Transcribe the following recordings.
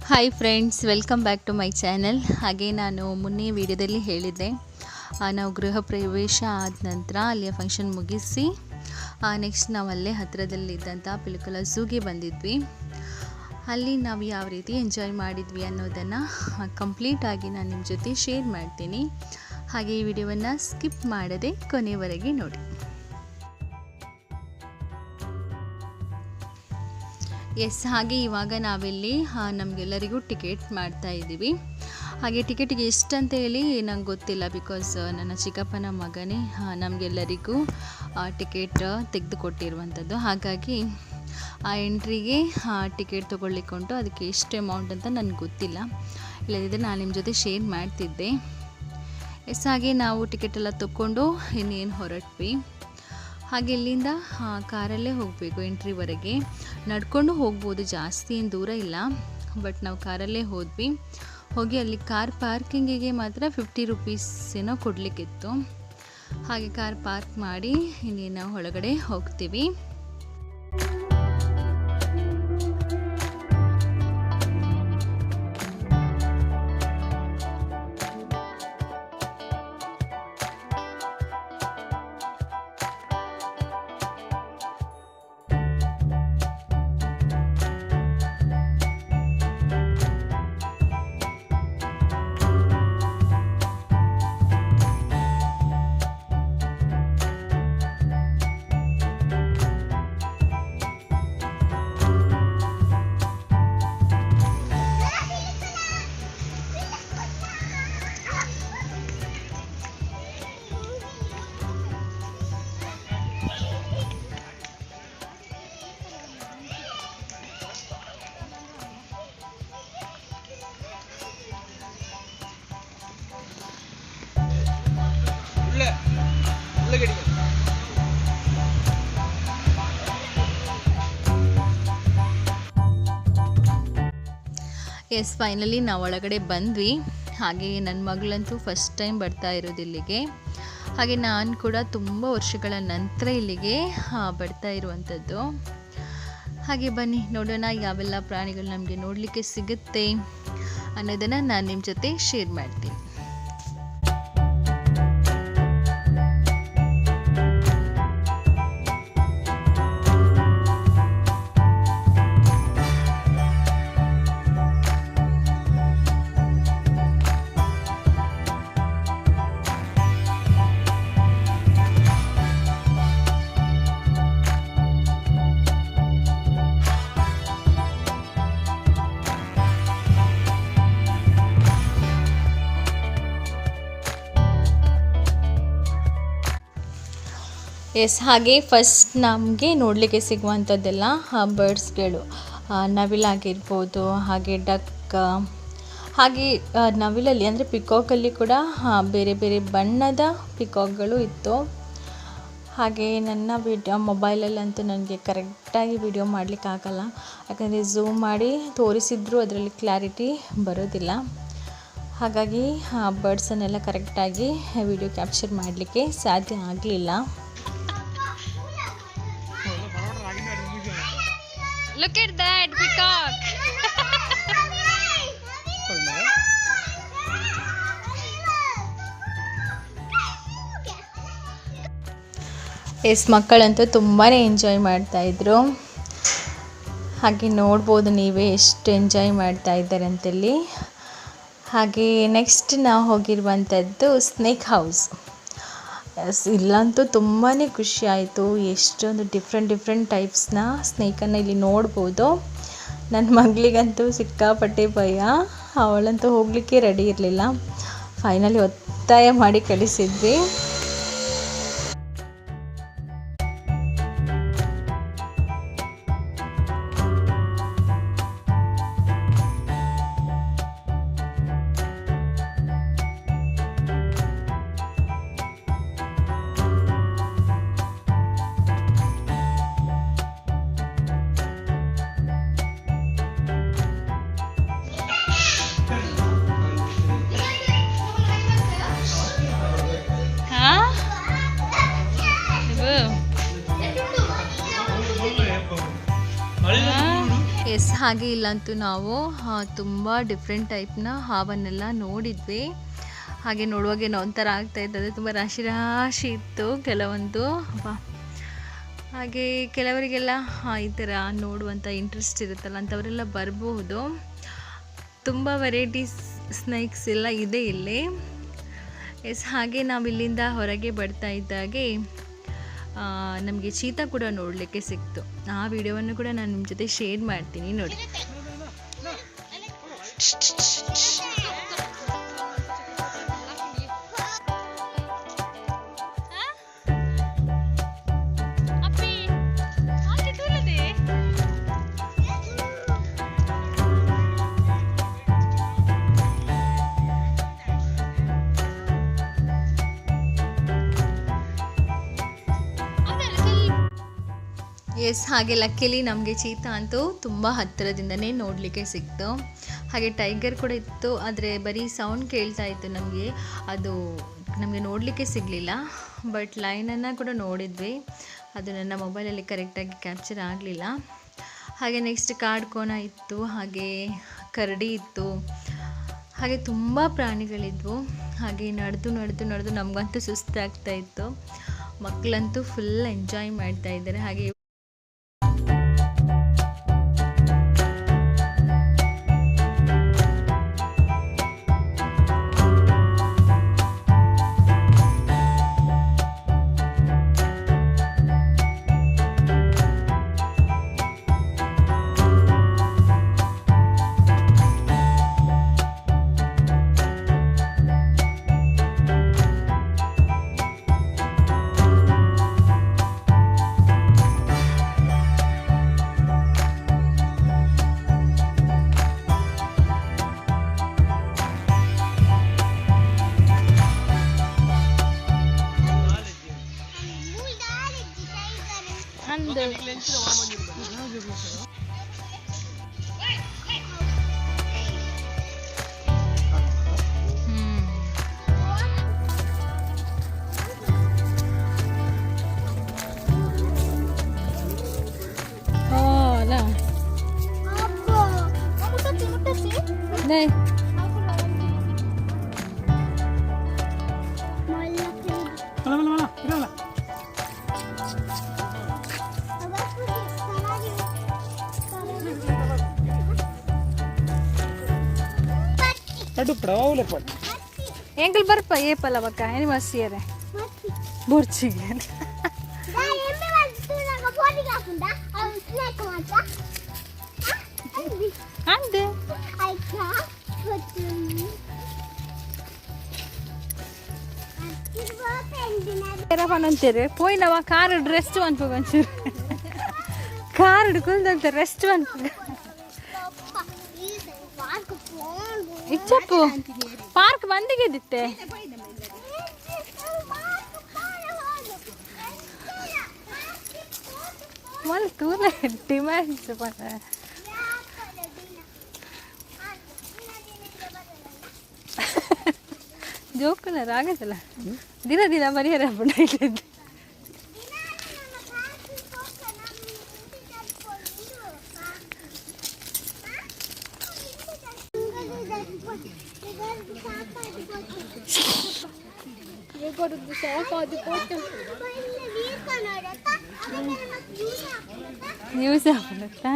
Hi friends, welcome back to my channel. ಹಾಗೆ ನಾನು ಮೊನ್ನೆ ವಿಡಿಯೋದಲ್ಲಿ ಹೇಳಿದ್ದೆ, ನಾವು ಗೃಹ ಪ್ರವೇಶ ಆದ ನಂತರ ಅಲ್ಲಿಯ ಫಂಕ್ಷನ್ ಮುಗಿಸಿ ನೆಕ್ಸ್ಟ್ ನಾವು ಅಲ್ಲೇ ಹತ್ತಿರದಲ್ಲಿದ್ದಂಥ ಪಿಲಿಕುಳ ಝೂಗೆ ಬಂದಿದ್ವಿ. ಅಲ್ಲಿ ನಾವು ಯಾವ ರೀತಿ ಎಂಜಾಯ್ ಮಾಡಿದ್ವಿ ಅನ್ನೋದನ್ನು ಕಂಪ್ಲೀಟಾಗಿ ನಾನು ನಿಮ್ಮ ಜೊತೆ ಶೇರ್ ಮಾಡ್ತೀನಿ. ಹಾಗೆ ಈ ವಿಡಿಯೋವನ್ನು ಸ್ಕಿಪ್ ಮಾಡದೆ ಕೊನೆವರೆಗೆ ನೋಡಿ. ಹಾಗೆ ಇವಾಗ ನಾವಿಲ್ಲಿ ನಮಗೆಲ್ಲರಿಗೂ ಟಿಕೆಟ್ ಮಾಡ್ತಾ ಇದ್ದೀವಿ. ಹಾಗೆ ಟಿಕೆಟಿಗೆ ಎಷ್ಟು ಅಂತ ಹೇಳಿ ನಂಗೆ ಗೊತ್ತಿಲ್ಲ, ಬಿಕಾಸ್ ನನ್ನ ಚಿಕ್ಕಪ್ಪನ ಮಗನೇ ನಮಗೆಲ್ಲರಿಗೂ ಟಿಕೆಟ್ ತೆಗೆದುಕೊಟ್ಟಿರುವಂಥದ್ದು. ಹಾಗಾಗಿ ಆ ಎಂಟ್ರಿಗೆ ಟಿಕೆಟ್ ತೊಗೊಳ್ಲಿಕ್ಕೆ ಉಂಟು. ಅದಕ್ಕೆ ಎಷ್ಟು ಅಮೌಂಟ್ ಅಂತ ನನಗೆ ಗೊತ್ತಿಲ್ಲ, ಇಲ್ಲದಿದ್ದರೆ ನಾನು ನಿಮ್ಮ ಜೊತೆ ಶೇರ್ ಮಾಡ್ತಿದ್ದೆ. ಹಾಗೆ ನಾವು ಟಿಕೆಟೆಲ್ಲ ತೊಗೊಂಡು ಇನ್ನೇನು ಹೊರಟ್ವಿ. ಹಾಗೆ ಇಲ್ಲಿಂದ ಕಾರಲ್ಲೇ ಹೋಗಬೇಕು ಎಂಟ್ರಿವರೆಗೆ. ನಡ್ಕೊಂಡು ಹೋಗ್ಬೋದು, ಜಾಸ್ತಿ ಏನು ದೂರ ಇಲ್ಲ, ಬಟ್ ನಾವು ಕಾರಲ್ಲೇ ಹೋಗಿ ಅಲ್ಲಿ ಕಾರ್ ಪಾರ್ಕಿಂಗಿಗೆ ಮಾತ್ರ 50 ರೂಪೀಸ್ ಏನೋ ಕೊಡಲಿಕ್ಕಿತ್ತು. ಹಾಗೆ ಕಾರ್ ಪಾರ್ಕ್ ಮಾಡಿ ಇನ್ನೇನು ನಾವು ಒಳಗಡೆ ಹೋಗ್ತೀವಿ. ಫೈನಲಿ ನಾವು ಒಳಗಡೆ ಬಂದ್ವಿ. ಹಾಗೆ ನನ್ನ ಮಗಳಂತೂ ಫಸ್ಟ್ ಟೈಮ್ ಬರ್ತಾ ಇರೋದು ಇಲ್ಲಿಗೆ. ಹಾಗೆ ನಾನು ಕೂಡ ತುಂಬ ವರ್ಷಗಳ ನಂತರ ಇಲ್ಲಿಗೆ ಬರ್ತಾ ಇರುವಂಥದ್ದು. ಹಾಗೆ ಬನ್ನಿ ನೋಡೋಣ ಯಾವೆಲ್ಲ ಪ್ರಾಣಿಗಳು ನಮಗೆ ನೋಡಲಿಕ್ಕೆ ಸಿಗುತ್ತೆ ಅನ್ನೋದನ್ನು ನಾನು ನಿಮ್ಮ ಜೊತೆ ಶೇರ್ ಮಾಡ್ತೀನಿ. ಹಾಗೆ ಫಸ್ಟ್ ನಮಗೆ ನೋಡಲಿಕ್ಕೆ ಸಿಗುವಂಥದ್ದೆಲ್ಲ ಬರ್ಡ್ಸ್ಗಳು, ನವಿಲಾಗಿರ್ಬೋದು, ಹಾಗೆ ಡಕ್, ಹಾಗೆ ನವಿಲಲ್ಲಿ ಅಂದರೆ ಪಿಕಾಕಲ್ಲಿ ಕೂಡ ಬೇರೆ ಬೇರೆ ಬಣ್ಣದ ಪಿಕಾಕ್ಗಳು ಇತ್ತು. ಹಾಗೆ ನನ್ನ ಮೊಬೈಲಲ್ಲಂತೂ ನನಗೆ ಕರೆಕ್ಟಾಗಿ ವಿಡಿಯೋ ಮಾಡಲಿಕ್ಕಾಗಲ್ಲ, ಯಾಕಂದರೆ ಝೂಮ್ ಮಾಡಿ ತೋರಿಸಿದ್ರು ಅದರಲ್ಲಿ ಕ್ಲಾರಿಟಿ ಬರೋದಿಲ್ಲ. ಹಾಗಾಗಿ ಬರ್ಡ್ಸನ್ನೆಲ್ಲ ಕರೆಕ್ಟಾಗಿ ವಿಡಿಯೋ ಕ್ಯಾಪ್ಚರ್ ಮಾಡಲಿಕ್ಕೆ ಸಾಧ್ಯ ಆಗಲಿಲ್ಲ. Look at that peacock. ಮಕ್ಕಳಂತೂ ತುಂಬಾ ಎಂಜಾಯ್ ಮಾಡ್ತಾಯಿದ್ರು. ಹಾಗೆ ನೋಡ್ಬೋದು ನೀವೇ ಎಷ್ಟು ಎಂಜಾಯ್ ಮಾಡ್ತಾ ಇದ್ದಾರೆ ಅಂತೇಳಿ. ಹಾಗೆ ನೆಕ್ಸ್ಟ್ ನಾವು ಹೋಗಿರುವಂಥದ್ದು ಸ್ನೇಕ್ ಹೌಸ್. ಇಲ್ಲಂತೂ ತುಂಬಾ ಖುಷಿ ಆಯಿತು. ಎಷ್ಟೊಂದು ಡಿಫ್ರೆಂಟ್ ಟೈಪ್ಸ್ನ ಸ್ನೇಕನ್ನು ಇಲ್ಲಿ ನೋಡ್ಬೋದು. ನನ್ನ ಮಗಳಿಗಂತೂ ಸಿಕ್ಕಾಪಟ್ಟೆ ಭಯ, ಅವಳಂತೂ ಹೋಗಲಿಕ್ಕೆ ರೆಡಿ ಇರಲಿಲ್ಲ. ಫೈನಲಿ ಒತ್ತಾಯ ಮಾಡಿ ಕಳಿಸಿದ್ವಿ. ಹಾಗೆ ಇಲ್ಲಂತೂ ನಾವು ತುಂಬ ಡಿಫ್ರೆಂಟ್ ಟೈಪ್ನ ಹಾವನ್ನೆಲ್ಲ ನೋಡಿದ್ವಿ. ಹಾಗೆ ನೋಡುವಾಗೇನೋ ಒಂಥರ ಆಗ್ತಾಯಿತ್ತು, ತುಂಬ ರಾಶಿ ರಾಶಿ ಇತ್ತು ಕೆಲವೊಂದು. ಹಾಗೆ ಕೆಲವರಿಗೆಲ್ಲ ಈ ಥರ ನೋಡುವಂಥ ಇಂಟ್ರೆಸ್ಟ್ ಇರುತ್ತಲ್ಲ ಅಂಥವರೆಲ್ಲ ಬರ್ಬೋದು. ತುಂಬ ವೆರೈಟೀಸ್ ಸ್ನೇಕ್ಸ್ ಎಲ್ಲ ಇದೆ ಇಲ್ಲಿ. ಹಾಗೆ ನಾವು ಇಲ್ಲಿಂದ ಹೊರಗೆ ಬರ್ತಾ ಇದ್ದಾಗೆ ನಮಗೆ ಚೀತಾ ಕೂಡ ನೋಡಲಿಕ್ಕೆ ಸಿಕ್ತು. ಆ ವಿಡಿಯೋವನ್ನು ಕೂಡ ನಾನು ನಿಮ್ಮ ಜೊತೆ ಶೇರ್ ಮಾಡ್ತೀನಿ ನೋಡಿ. ಹಾಗೆ ಲಕ್ಕಿಲಿ ನಮಗೆ ಚೀತಾ ಅಂತೂ ತುಂಬ ಹತ್ತಿರದಿಂದನೇ ನೋಡಲಿಕ್ಕೆ ಸಿಕ್ತು. ಹಾಗೆ ಟೈಗರ್ ಕೂಡ ಇತ್ತು, ಆದರೆ ಬರೀ ಸೌಂಡ್ ಕೇಳ್ತಾ ಇತ್ತು ನಮಗೆ, ಅದು ನಮಗೆ ನೋಡಲಿಕ್ಕೆ ಸಿಗಲಿಲ್ಲ. ಬಟ್ ಲೈನನ್ನು ಕೂಡ ನೋಡಿದ್ವಿ, ಅದು ನನ್ನ ಮೊಬೈಲಲ್ಲಿ ಕರೆಕ್ಟಾಗಿ ಕ್ಯಾಪ್ಚರ್ ಆಗಲಿಲ್ಲ. ಹಾಗೆ ನೆಕ್ಸ್ಟ್ ಕಾಡ್ಕೋಣ ಇತ್ತು, ಹಾಗೆ ಕರಡಿ ಇತ್ತು, ಹಾಗೆ ತುಂಬ ಪ್ರಾಣಿಗಳಿದ್ವು. ಹಾಗೆ ನಡೆದು ನಡೆದು ನಡೆದು ನಮಗಂತೂ ಸುಸ್ತಾಗ್ತಾ ಇತ್ತು. ಮಕ್ಕಳಂತೂ ಫುಲ್ ಎಂಜಾಯ್ ಮಾಡ್ತಾ ಇದ್ದಾರೆ. ಹಾಗೆ ಎಂಕಲ್ ಬರ್ಪ ಏಪಲ್ಲ ಬಕ್ಕ ಏನು ಮಸ್ಸಿಯರೆ ಬೊರ್ಚಿಗೆ ಅಂದೆ ಪನಂತೀರಿ ಪೋಯ್ನವ ಕಾರ್ ರೆಸ್ಟ್ ಅನ್ಪೋಗ ಒಂಚೂರು ಕಾರ್ ಹಿಡ್ಕೊಂಡಂತ ರೆಸ್ಟ್ ಅನ್ಪೋಗ ಇಚ್ಚಪ್ಪು ಪಾರ್ಕ್ ಬಂದಿಗೆದಿತ್ತೆ ಮಲ್ ತೂಲ ಡಿಮ್ಯಾಂಡ್ಸ್ ಪಣ ಜೋಕುಲ ಆಗತ್ತಲ್ಲ ದಿನ ದಿನ ಪರಿಹಾರ ಪಡ ಇಲ್ಲಿದ್ದು ನ್ಯೂಸ್ ಆಗ್ಬಿಡುತ್ತಾ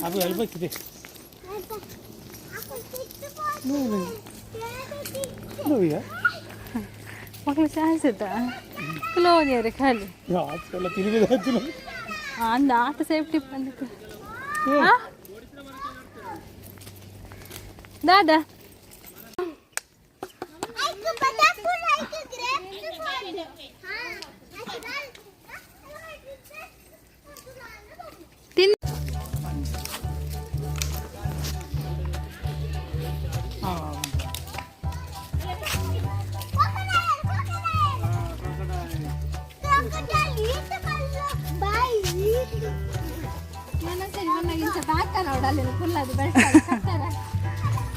ಅದು ಹೇಳ್ಬೇಕಿದೆ ಮಕ್ಕಳು ಚಾನ್ಸ್ ಇತ್ತಾ ಕ್ಲೋನಿಯರೆ ಖಾಲಿ ಅಂದ ಆತ ಸೇಫ್ಟಿ ಬಂದಿತ್ತು ದಾದಾ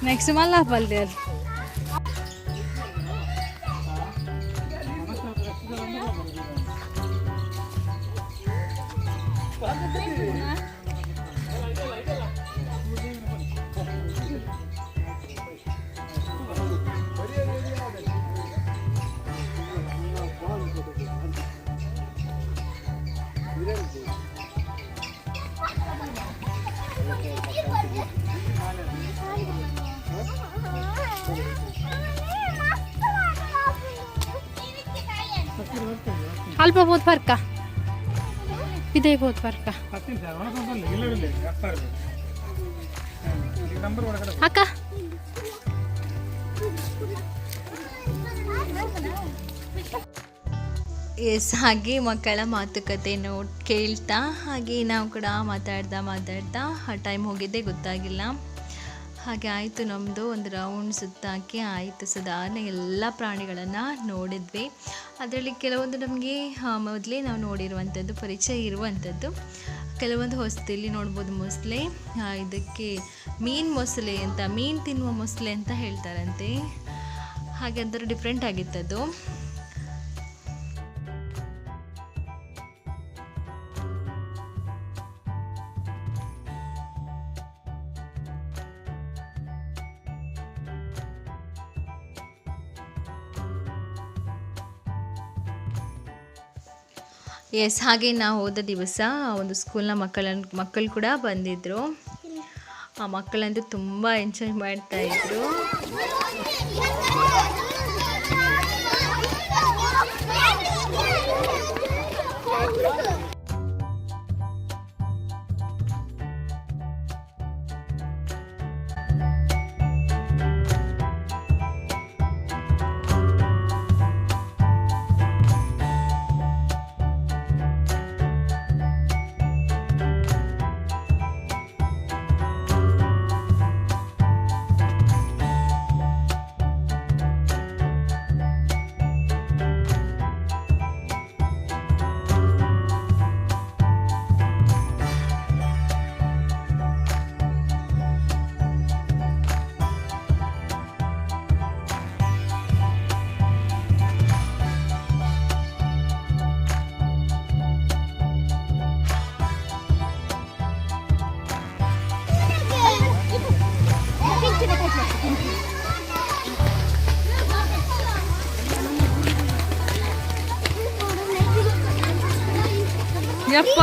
నెక్స్ట్ మల్లాపల్లి అది ಅಲ್ಪ ಹೋದ್ ಬರ್ಕ ಇದೇ ಹೋದ್ ಬರ್ಕ ಅಕ್ಕ ಎಸ್ ಹಾಗೆ ಮಕ್ಕಳ ಮಾತುಕತೆಯನ್ನು ಕೇಳ್ತಾ ಹಾಗೆ ನಾವು ಕೂಡ ಮಾತಾಡ್ತಾ ಟೈಮ್ ಹೋಗಿದ್ದೇ ಗೊತ್ತಾಗಿಲ್ಲ. ಹಾಗೆ ಆಯಿತು, ನಮ್ಮದು ಒಂದು ರೌಂಡ್ ಸುತ್ತಾಕಿ ಆಯಿತು. ಸಾಧಾರಣ ಎಲ್ಲ ಪ್ರಾಣಿಗಳನ್ನು ನೋಡಿದ್ವಿ. ಅದರಲ್ಲಿ ಕೆಲವೊಂದು ನಮಗೆ ಮೊದಲೇ ನಾವು ನೋಡಿರುವಂಥದ್ದು, ಪರಿಚಯ ಇರುವಂಥದ್ದು, ಕೆಲವೊಂದು ಹೊಸದಲ್ಲಿ ನೋಡ್ಬೋದು. ಮೊಸಳೆ, ಇದಕ್ಕೆ ಮೀನು ಮೊಸಳೆ ಅಂತ, ಮೀನು ತಿನ್ನುವ ಮೊಸಳೆ ಅಂತ ಹೇಳ್ತಾರಂತೆ. ಹಾಗೆ ಅದರ ಡಿಫ್ರೆಂಟ್ ಆಗಿತ್ತದು. ಎಸ್, ಹಾಗೆ ನಾವು ಹೋದ ದಿವಸ ಒಂದು ಸ್ಕೂಲ್ನ ಮಕ್ಕಳು ಕೂಡ ಬಂದಿದ್ದರು. ಆ ಮಕ್ಕಳಂತೂ ತುಂಬ ಎಂಜಾಯ್ ಮಾಡ್ತಾಯಿದ್ರು. ಯಪ್ಪ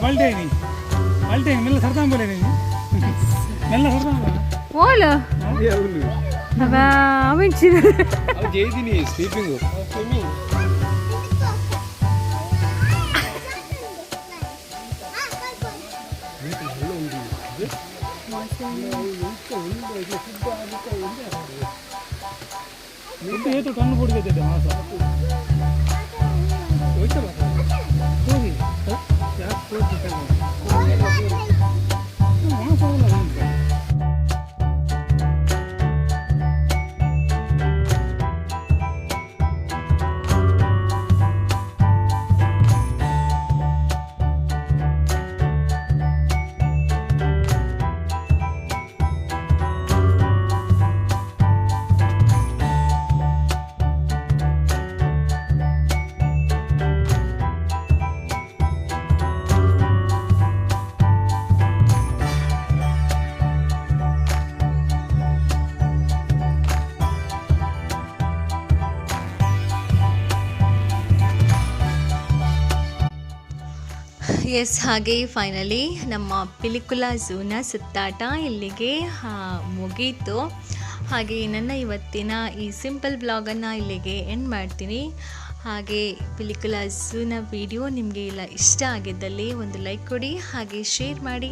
पलटे मेल्ला सरता बोले नहीं मेल्ला सरता बोलो अब अभी चिर अब जेई दिनी स्लीपिंग स्विमिंग ये तो कन्नु पड़ गए थे मासा होइता बता होगी क्या कोई दिक्कत नहीं मासा वाला ಎಸ್, ಹಾಗೆ ಫೈನಲಿ ನಮ್ಮ ಪಿಲಿಕುಳ ಝೂನ ಸುತ್ತಾಟ ಇಲ್ಲಿಗೆ ಮುಗೀತು. ಹಾಗೆ ನನ್ನ ಇವತ್ತಿನ ಈ ಸಿಂಪಲ್ ಬ್ಲಾಗನ್ನು ಇಲ್ಲಿಗೆ ಎಂಡ್ ಮಾಡ್ತೀನಿ. ಹಾಗೆ ಪಿಲಿಕುಳ ಝೂನ ವಿಡಿಯೋ ನಿಮಗೆ ಎಲ್ಲ ಇಷ್ಟ ಆಗಿದ್ದಲ್ಲಿ ಒಂದು ಲೈಕ್ ಕೊಡಿ, ಹಾಗೆ ಶೇರ್ ಮಾಡಿ.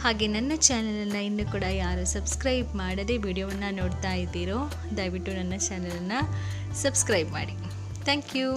ಹಾಗೆ ನನ್ನ ಚಾನಲನ್ನು ಇನ್ನೂ ಕೂಡ ಯಾರು ಸಬ್ಸ್ಕ್ರೈಬ್ ಮಾಡದೆ ವಿಡಿಯೋವನ್ನು ನೋಡ್ತಾ ಇದ್ದೀರೋ ದಯವಿಟ್ಟು ನನ್ನ ಚಾನಲನ್ನು ಸಬ್ಸ್ಕ್ರೈಬ್ ಮಾಡಿ. Thank you.